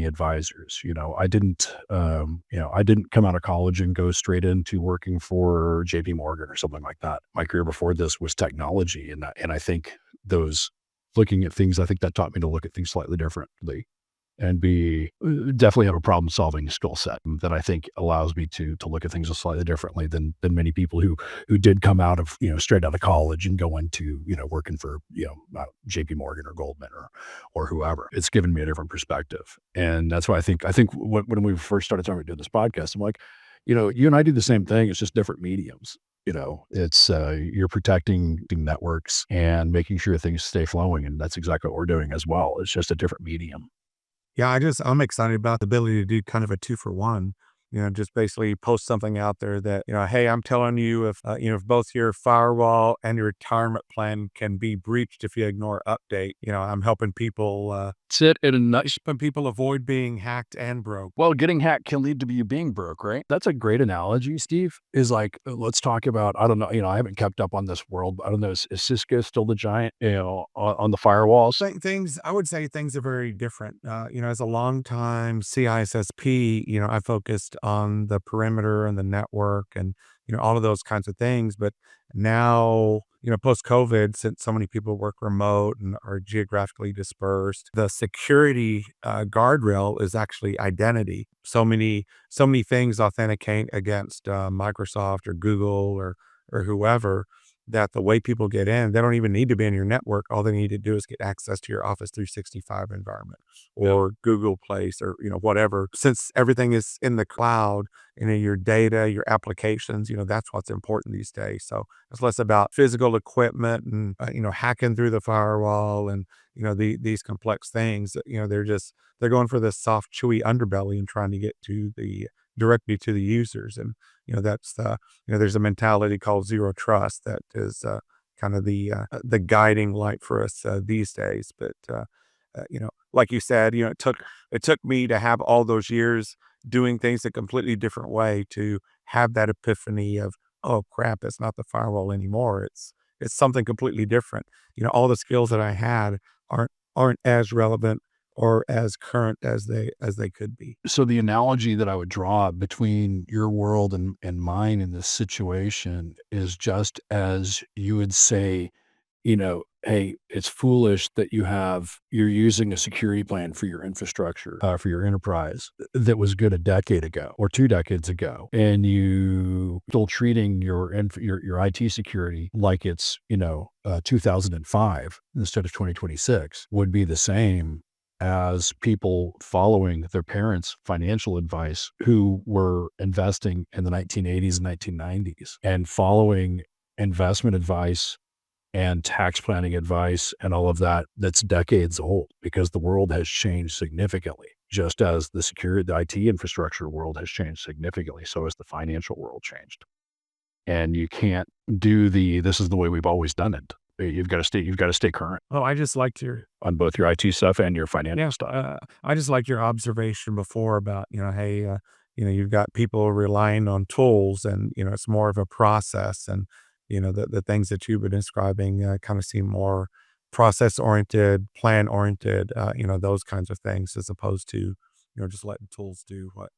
advisors. I didn't come out of college and go straight into working for JP Morgan or something like that. My career before this was technology. And I think looking at things, I think that taught me to look at things slightly differently and definitely have a problem solving skill set that I think allows me to look at things slightly differently than many people who did come out of, straight out of college and go into, working for, JP Morgan or Goldman or whoever. It's given me a different perspective. And that's why I think when we first started talking about doing this podcast, I'm like, you and I do the same thing. It's just different mediums. It's you're protecting networks and making sure things stay flowing. And that's exactly what we're doing as well. It's just a different medium. Yeah, I'm excited about the ability to do kind of a 2-for-1. Just basically post something out there that, hey, I'm telling you if both your firewall and your retirement plan can be breached if you ignore update. I'm helping people Sit in a nice. helping people avoid being hacked and broke. Well, getting hacked can lead to you being broke, right? That's a great analogy, Steve. Is like, let's talk about, I don't know, I haven't kept up on this world, but I don't know, is Cisco still the giant, on the firewalls? I would say things are very different. As a longtime CISSP, I focused on the perimeter and the network and, all of those kinds of things. But now, post-COVID, since so many people work remote and are geographically dispersed, the security guardrail is actually identity. So many things authenticate against Microsoft or Google or whoever, that the way people get in, they don't even need to be in your network. All they need to do is get access to your Office 365 environment or Google Place or, whatever. Since everything is in the cloud, your data, your applications, that's what's important these days. So it's less about physical equipment and, hacking through the firewall and, these complex things. They're going for this soft, chewy underbelly and trying to get directly to the users. And that's there's a mentality called zero trust that is kind of the guiding light for us these days. But like you said, it took me to have all those years doing things a completely different way to have that epiphany of, oh crap, it's not the firewall anymore. It's something completely different. All the skills that I had aren't as relevant or as current as they could be. So the analogy that I would draw between your world and mine in this situation is just as you would say, hey, it's foolish that you're using a security plan for your infrastructure, for your enterprise that was good a decade ago or 2 decades ago. And you still treating your IT security like it's, 2005 instead of 2026 would be the same as people following their parents' financial advice who were investing in the 1980s and 1990s and following investment advice and tax planning advice and all of that's decades old because the world has changed significantly. Just as the IT infrastructure world has changed significantly, so has the financial world changed. And you can't do this is the way we've always done it. You've got to stay current Oh, I just liked your on both your IT stuff and your financial stuff. I just liked your observation before about, hey, you've got people relying on tools and, it's more of a process. And, the things that you've been describing kind of seem more process oriented, plan oriented, those kinds of things as opposed to, just letting tools do what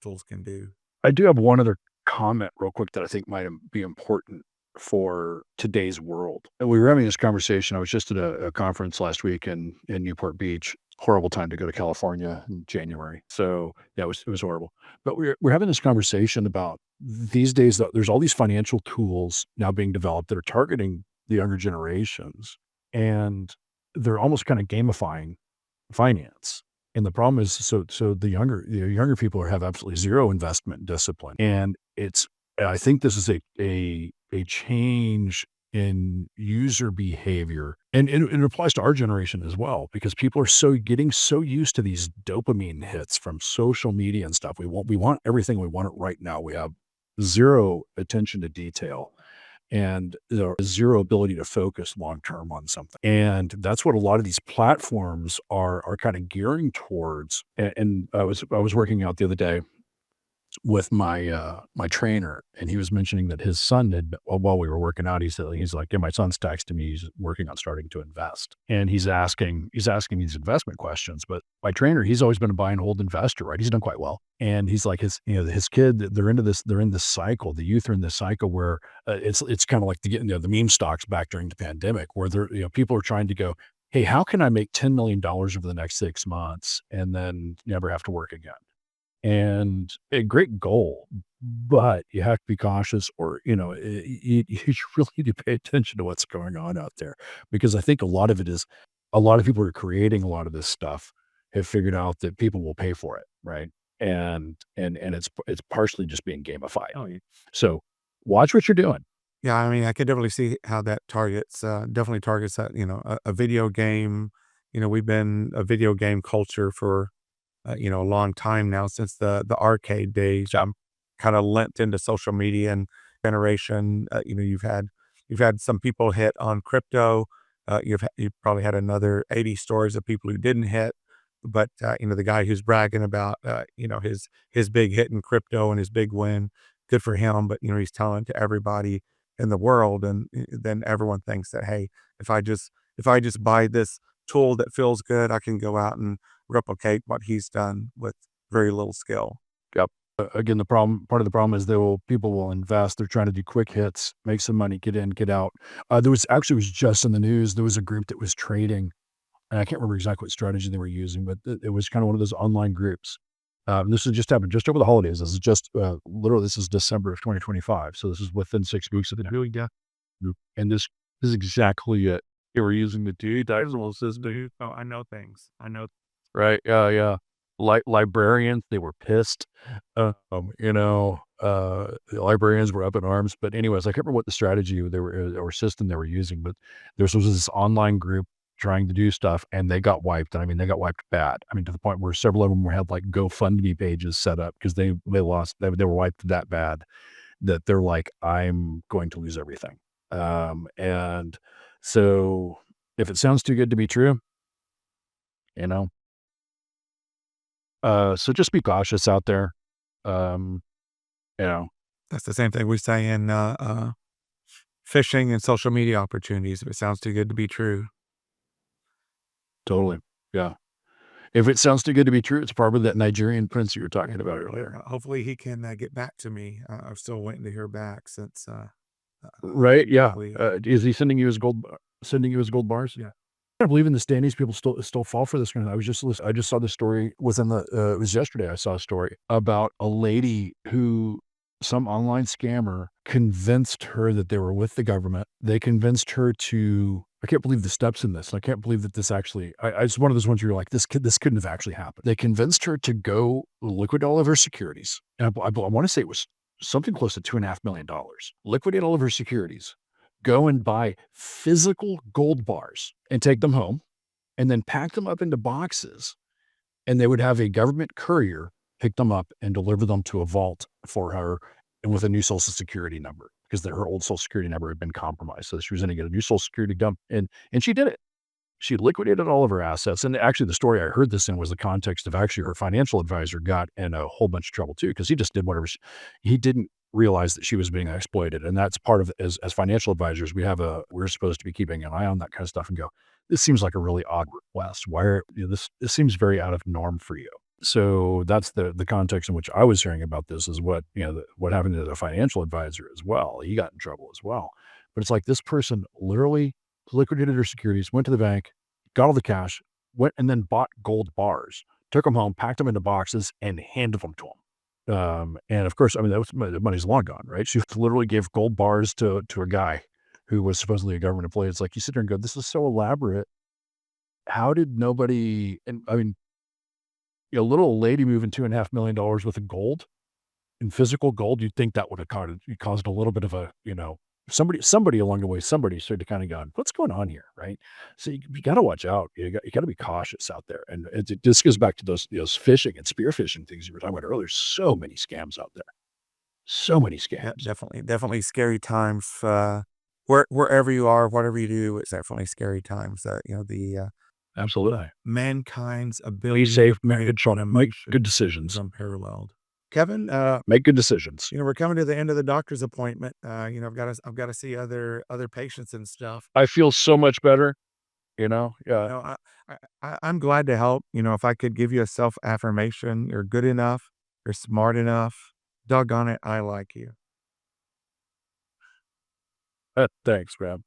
tools can do. I do have one other comment real quick that I think might be important for today's world. And we were having this conversation. I was just at a conference last week in Newport Beach. Horrible time to go to California in January. So yeah, it was horrible. But we're having this conversation about these days that there's all these financial tools now being developed that are targeting the younger generations, and they're almost kind of gamifying finance. And the problem is, so the younger people have absolutely zero investment discipline, and I think this is a change in user behavior, and it applies to our generation as well because people are getting so used to these dopamine hits from social media and stuff. We want everything. We want it right now. We have zero attention to detail and zero ability to focus long term on something. And that's what a lot of these platforms are kind of gearing towards. And I was working out the other day with my trainer, and he was mentioning that his son while we were working out, he's like, yeah, my son's texting me. He's working on starting to invest, and he's asking these investment questions. But my trainer, he's always been a buy and hold investor, right? He's done quite well, and he's like his kid, they're in this cycle. The youth are in this cycle where it's kind of like the meme stocks back during the pandemic, where people are trying to go, hey, how can I make $10 million over the next 6 months and then never have to work again? And a great goal, but you have to be cautious, or you really need to pay attention to what's going on out there, because I think a lot of people are creating a lot of this stuff have figured out that people will pay for it, right? And it's partially just being gamified. Oh, yeah. So watch what you're doing. Yeah, I mean, I could definitely see how that definitely targets that, a video game. We've been a video game culture for a long time now, since the arcade days. I'm kind of lent into social media and generation. You've had some people hit on crypto. You've probably had another 80 stories of people who didn't hit. But the guy who's bragging about his big hit in crypto and his big win, good for him. But he's telling to everybody in the world, and then everyone thinks that, hey, if I just buy this tool that feels good, I can go out and replicate what he's done with very little skill. Yep. Again, part of the problem is people will invest. They're trying to do quick hits, make some money, get in, get out. It was just in the news. There was a group that was trading, and I can't remember exactly what strategy they were using, but it was kind of one of those online groups. This has just happened just over the holidays. This is just literally, this is December of 2025. So this is within 6 weeks of the Really, yeah. And this is exactly it. They were using the dude. Dude, oh, I know things. I know. Right. Yeah. Yeah. Librarians, they were pissed. The librarians were up in arms. But anyways, I can't remember what the strategy or system they were using, but there was this online group trying to do stuff, and they got wiped. And I mean, they got wiped bad. I mean, to the point where several of them had like GoFundMe pages set up because they lost, they were wiped that bad that they're like, I'm going to lose everything. And so if it sounds too good to be true, you know, so just be cautious out there. Um, you know, That's the same thing we say in phishing and social media opportunities. If it sounds too good to be true. totally. Yeah. If it sounds too good to be true, it's probably that Nigerian prince you were talking about earlier. Hopefully he can get back to me. I'm still waiting to hear back since. Right? Yeah. hopefully, Is he sending you his sending you his gold bars? Yeah. I believe in this day and age, people still fall for this kind of. I just saw the story within the. It was yesterday. I saw a story about a lady who some online scammer convinced her that they were with the government. They convinced her to. I can't believe the steps in this. I can't believe that this actually. It's one of those ones where you're like, this couldn't have actually happened. They convinced her to go liquidate all of her securities. And I want to say it was something close to $2.5 million. Liquidate all of her securities, go and buy physical gold bars and take them home, and then pack them up into boxes. And they would have a government courier pick them up and deliver them to a vault for her, and with a new social security number, because her old social security number had been compromised. So she was going to get a new social security dump, and she did it. She liquidated all of her assets. And actually, the story I heard this in was the context of actually her financial advisor got in a whole bunch of trouble too, because he just did whatever he didn't realize that she was being exploited. And that's part of, as financial advisors, we're supposed to be keeping an eye on that kind of stuff and go, this seems like a really odd request. Why are this seems very out of norm for you. So that's the context in which I was hearing about this, is what, what happened to the financial advisor as well. He got in trouble as well. But it's like this person literally liquidated her securities, went to the bank, got all the cash, went and then bought gold bars, took them home, packed them into boxes, and handed them to him. And of course, I mean, the money's long gone, right? She literally gave gold bars to a guy who was supposedly a government employee. It's like you sit there and go, this is so elaborate. How did nobody? And I mean, a little old lady moving $2.5 million worth of gold, in physical gold, you'd think that would have caused a little bit of a, somebody along the way, somebody started to kind of go, what's going on here, right? So you got to watch out. You got to be cautious out there. And it just goes back to those phishing and spear phishing things you were talking about earlier. So many scams out there. So many Yeah, scams. definitely scary times. Wherever you are, whatever you do, it's definitely scary times. The Absolutely. mankind's Be ability safe, to make create good choices, make emotion good is decisions. unparalleled. Kevin, Make good decisions. we're coming to the end of the doctor's appointment. I've got to see other patients and stuff. I feel so much better, Yeah. No, I'm glad to help. If I could give you a self affirmation, you're good enough, you're smart enough. Doggone it, I like you. Thanks, man.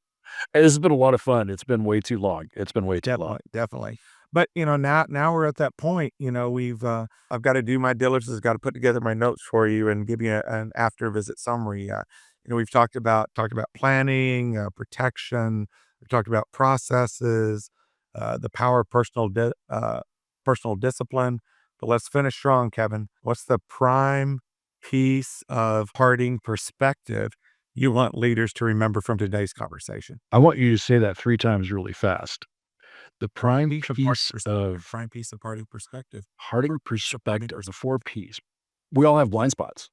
This has been a lot of fun. It's been way too long. It's been way too long. Definitely. But now we're at that point. I've got to do my diligence. Got to put together my notes for you and give you an after visit summary. We've talked about planning, protection. We've talked about processes, the power of personal discipline. But let's finish strong, Kevin. What's the prime piece of parting perspective you want leaders to remember from today's conversation? I want you to say that 3 times really fast. The prime Piece of piece of prime piece of parting perspective. parting perspective, the 4 Ps. We all have blind spots,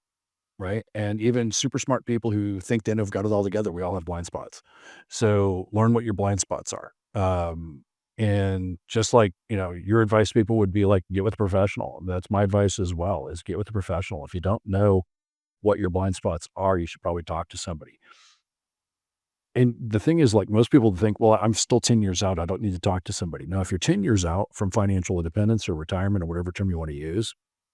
right? And even super smart people who think they have got it all together, we all have blind spots. So learn what your blind spots are. And just like, your advice to people would be like, get with a professional. That's my advice as well, is get with a professional. If you don't know what your blind spots are, you should probably talk to somebody. And the thing is, like, most people think, well, I'm still 10 years out. I don't need to talk to somebody. Now, if you're 10 years out from financial independence or retirement or whatever term you want to use,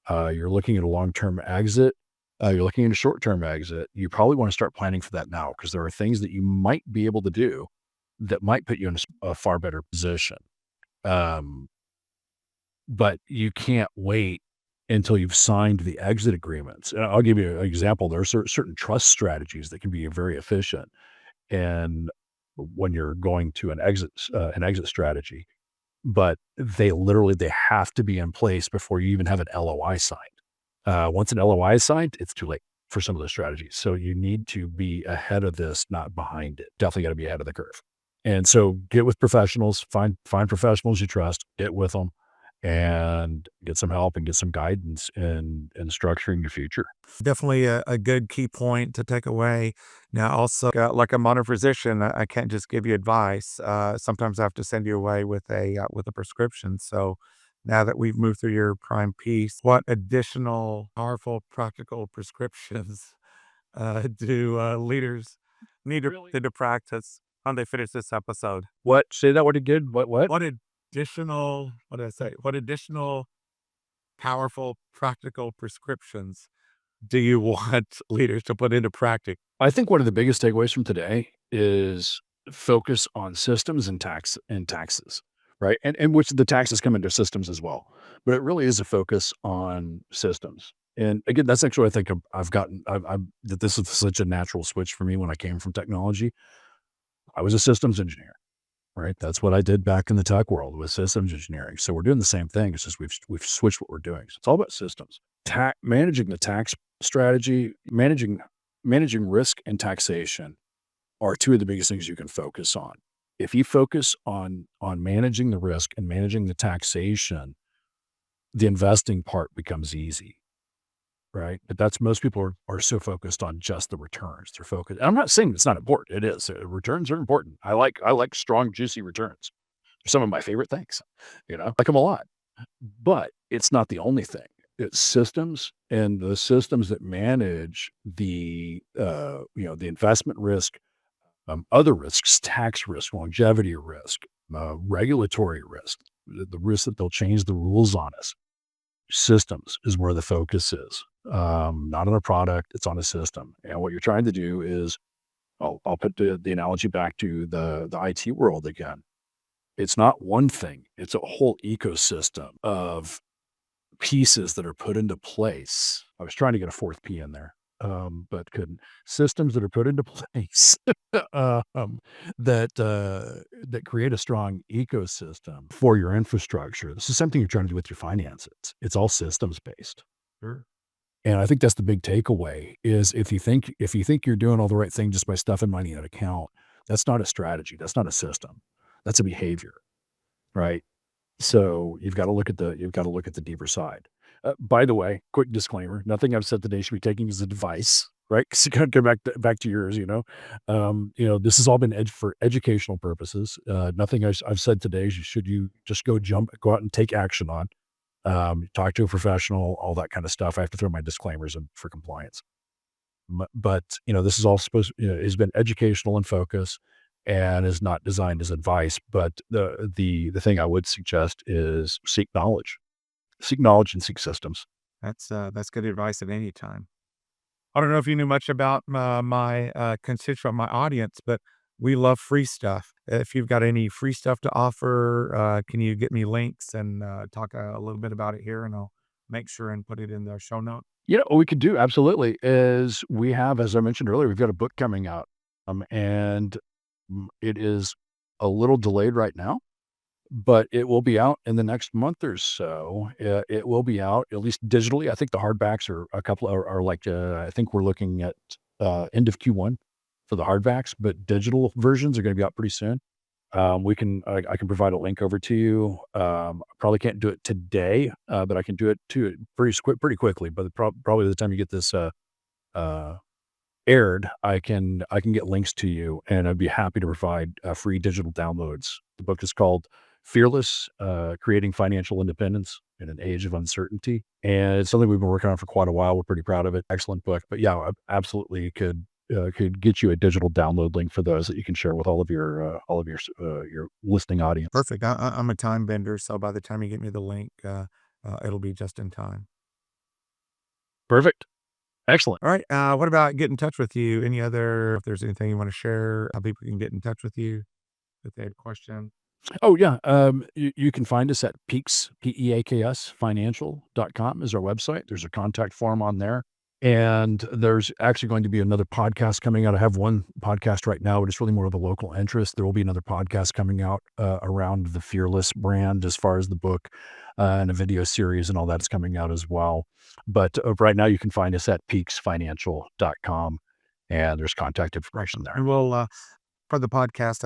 you're looking at a long-term exit, you're looking at a short-term exit, you probably want to start planning for that now, because there are things that you might be able to do that might put you in a far better position. But you can't wait until you've signed the exit agreements. And I'll give you an example. There are certain trust strategies that can be very efficient. And when you're going to an exit strategy, but they have to be in place before you even have an LOI signed. Once an LOI is signed, it's too late for some of those strategies. So you need to be ahead of this, not behind it. Definitely got to be ahead of the curve. And so get with professionals, find professionals you trust, get with them and get some help and get some guidance in structuring your future. Definitely a good key point to take away. Now, also, like a modern physician, I can't just give you advice. Sometimes I have to send you away with a prescription. So now that we've moved through your prime piece, what additional powerful practical prescriptions do leaders need to put into practice when they finish this episode? What? Say that word again. What? What additional, what did I say? What additional powerful practical prescriptions do you want leaders to put into practice? I think one of the biggest takeaways from today is focus on systems and taxes, right? And which the taxes come into systems as well. But it really is a focus on systems. And again, that's actually, I think I've gotten, that this is such a natural switch for me when I came from technology. I was a systems engineer, right? That's what I did back in the tech world with systems engineering. So we're doing the same thing. It's just we've switched what we're doing. So it's all about systems. Managing the tax strategy, managing risk and taxation are two of the biggest things you can focus on. If you focus on managing the risk and managing the taxation, the investing part becomes easy, right? But that's most people are so focused on just the returns. They're focused. And I'm not saying it's not important. It is. Returns are important. I like strong, juicy returns. They're some of my favorite things. I like them a lot. But it's not the only thing. It's systems, and the systems that manage the the investment risk, other risks, tax risk, longevity risk, regulatory risk, the risk that they'll change the rules on us. Systems is where the focus is. Not on a product, it's on a system. And what you're trying to do is, I'll put the analogy back to the IT world again. It's not one thing, it's a whole ecosystem of pieces that are put into place. I was trying to get a fourth P in there, but couldn't. Systems that are put into place that create a strong ecosystem for your infrastructure. This is something you're trying to do with your finances. It's all systems based. Sure. And I think that's the big takeaway is if you think you're doing all the right thing just by stuffing money in an account, that's not a strategy. That's not a system. That's a behavior, right? So you've got to look at the deeper side. By the way, quick disclaimer: nothing I've said today should be taken as advice, right? Because you got to go back to yours. This has all been for educational purposes. Nothing I've said today should you just go out and take action on. Talk to a professional, all that kind of stuff. I have to throw my disclaimers in for compliance. But this is all has been educational in focus and is not designed as advice. But the thing I would suggest is seek knowledge and seek systems. That's good advice at any time. I don't know if you knew much about my constituent, my audience, but we love free stuff. If you've got any free stuff to offer, can you get me links and talk a little bit about it here, and I'll make sure and put it in the show note. What we could do absolutely is we have, as I mentioned earlier, we've got a book coming out, and it is a little delayed right now, but it will be out in the next month or so. It will be out at least digitally. I think the hardbacks are like I think we're looking at end of Q1 for the hardbacks, but digital versions are going to be out pretty soon. I can provide a link over to you. Probably can't do it today, but I can do it pretty quickly. But probably the time you get this aired, I can get links to you, and I'd be happy to provide free digital downloads. The book is called Fearless: Creating Financial Independence in an Age of Uncertainty, and it's something we've been working on for quite a while. We're pretty proud of it. Excellent book. But yeah, I absolutely could get you a digital download link for those that you can share with all of your listening audience. Perfect. I'm a time bender, so by the time you get me the link, it'll be just in time. Perfect. Excellent. All right. What about get in touch with you? If there's anything you want to share, how people can get in touch with you if they have a question? Oh yeah. You can find us at Peaks, Peaks, financial.com is our website. There's a contact form on there. And there's actually going to be another podcast coming out. I have one podcast right now, but it's really more of a local interest. There will be another podcast coming out around the Fearless brand as far as the book and a video series and all that's coming out as well. But right now you can find us at peaksfinancial.com, and there's contact information there. And we'll for the podcast,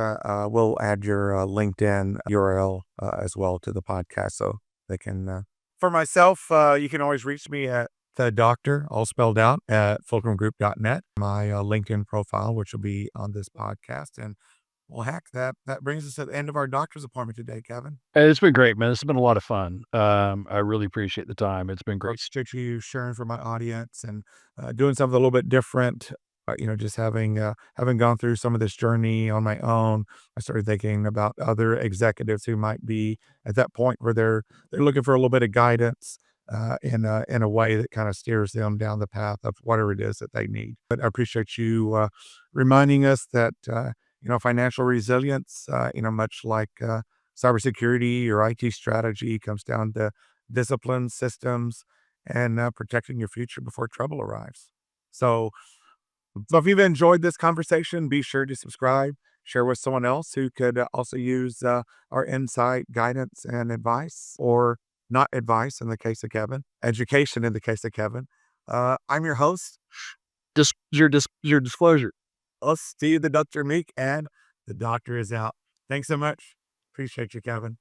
we'll add your LinkedIn URL as well to the podcast so they can. For myself, you can always reach me at the doctor, all spelled out, at fulcrumgroup.net, my LinkedIn profile, which will be on this podcast. And well, heck, that brings us to the end of our doctor's appointment today, Kevin. Hey, it's been great, man. It's been a lot of fun. I really appreciate the time. It's been great. Appreciate you sharing for my audience and doing something a little bit different. Just having gone through some of this journey on my own, I started thinking about other executives who might be at that point where they're looking for a little bit of guidance in a way that kind of steers them down the path of whatever it is that they need. But I appreciate you reminding us that financial resilience, much like cybersecurity or IT strategy, comes down to discipline, systems, and protecting your future before trouble arrives. So if you've enjoyed this conversation, be sure to subscribe, share with someone else who could also use our insight, guidance, and advice, or not advice in the case of Kevin, education in the case of Kevin. I'm your host. Your disclosure. I'll see you, the Dr. Meek, and the doctor is out. Thanks so much. Appreciate you, Kevin.